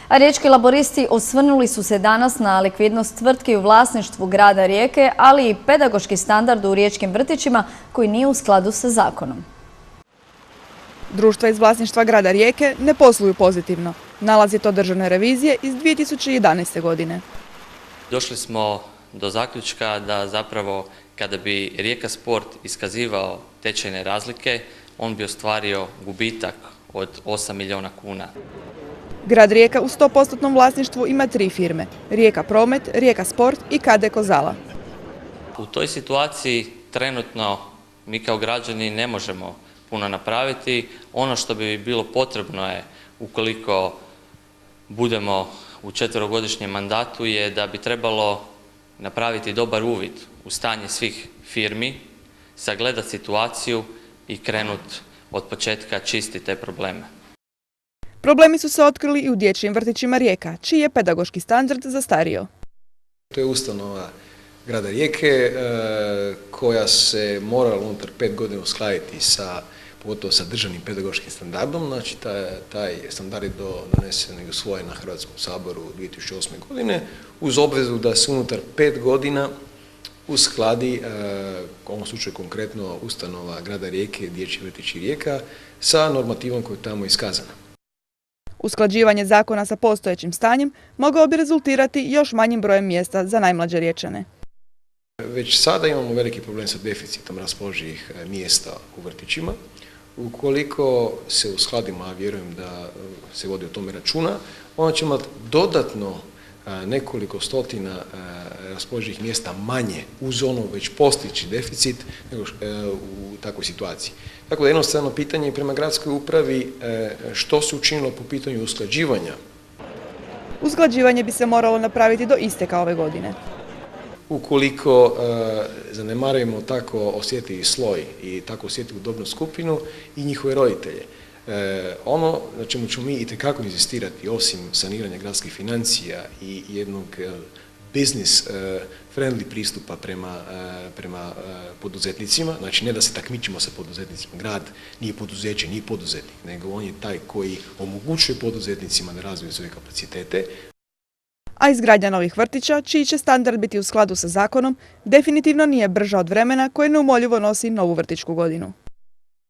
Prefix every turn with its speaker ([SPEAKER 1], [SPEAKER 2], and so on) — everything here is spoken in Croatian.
[SPEAKER 1] A riječki laboristi osvrnuli su se danas na likvidnost tvrtki u vlasništvu grada Rijeke, ali i pedagoški standard u riječkim vrtićima koji nije u skladu sa zakonom.
[SPEAKER 2] Društva iz vlasništva grada Rijeke ne posluju pozitivno. Nalazi to državne revizije iz 2011. godine.
[SPEAKER 3] Došli smo do zaključka da zapravo kada bi Rijeka Sport iskazivao tečajne razlike, on bi ostvario gubitak od 8 milijuna kuna.
[SPEAKER 2] Grad Rijeka u 100% vlasništvu ima 3 firme: Rijeka Promet, Rijeka Sport i KD Kozala.
[SPEAKER 3] U toj situaciji trenutno mi kao građani ne možemo puno napraviti. Ono što bi bilo potrebno je, ukoliko budemo u 4-godišnjem mandatu, je da bi trebalo napraviti dobar uvid u stanje svih firmi, sagledati situaciju i krenuti od početka čistiti te probleme.
[SPEAKER 2] Problemi su se otkrili i u dječjim vrtićima Rijeka, čiji je pedagoški standard zastario.
[SPEAKER 4] To je ustanova grada Rijeke koja se morala unutar 5 godina uskladiti pogotovo sa državnim pedagoškim standardom. Znači, taj standard je donesen i usvojen na Hrvatskom saboru 2008. godine uz obvezu da se unutar 5 godina uskladi, u ovom slučaju konkretno ustanova grada Rijeke, dječji vrtić Rijeka, sa normativom koja je tamo iskazana.
[SPEAKER 2] Usklađivanje zakona sa postojećim stanjem mogao bi rezultirati još manjim brojem mjesta za najmlađe Riječane.
[SPEAKER 4] Već sada imamo veliki problem sa deficitom raspoloživih mjesta u vrtićima. Ukoliko se uskladimo, a vjerujem da se vodi o tome računa, onda ćemo imati dodatno nekoliko stotina raspoloživih mjesta manje uz ono već postojeći deficit nego u takvoj situaciji. Tako da jednostavno pitanje prema gradskoj upravi što se učinilo po pitanju usklađivanja.
[SPEAKER 2] Usklađivanje bi se moralo napraviti do isteka ove godine.
[SPEAKER 4] Ukoliko zanemarujemo tako osjetljivi sloj i tako osjetljivu dobnu skupinu i njihove roditelje, ono na čemu ćemo mi itekako inzistirati, osim saniranja gradskih financija i jednog business friendly pristupa prema poduzetnicima, znači ne da se takmičimo sa poduzetnicima, grad nije poduzeće, nije poduzetnik, nego on je taj koji omogućuje poduzetnicima da razviju svoje kapacitete.
[SPEAKER 2] A izgradnja novih vrtića, čiji će standard biti u skladu sa zakonom, definitivno nije brža od vremena koje neumoljivo nosi novu vrtićku godinu.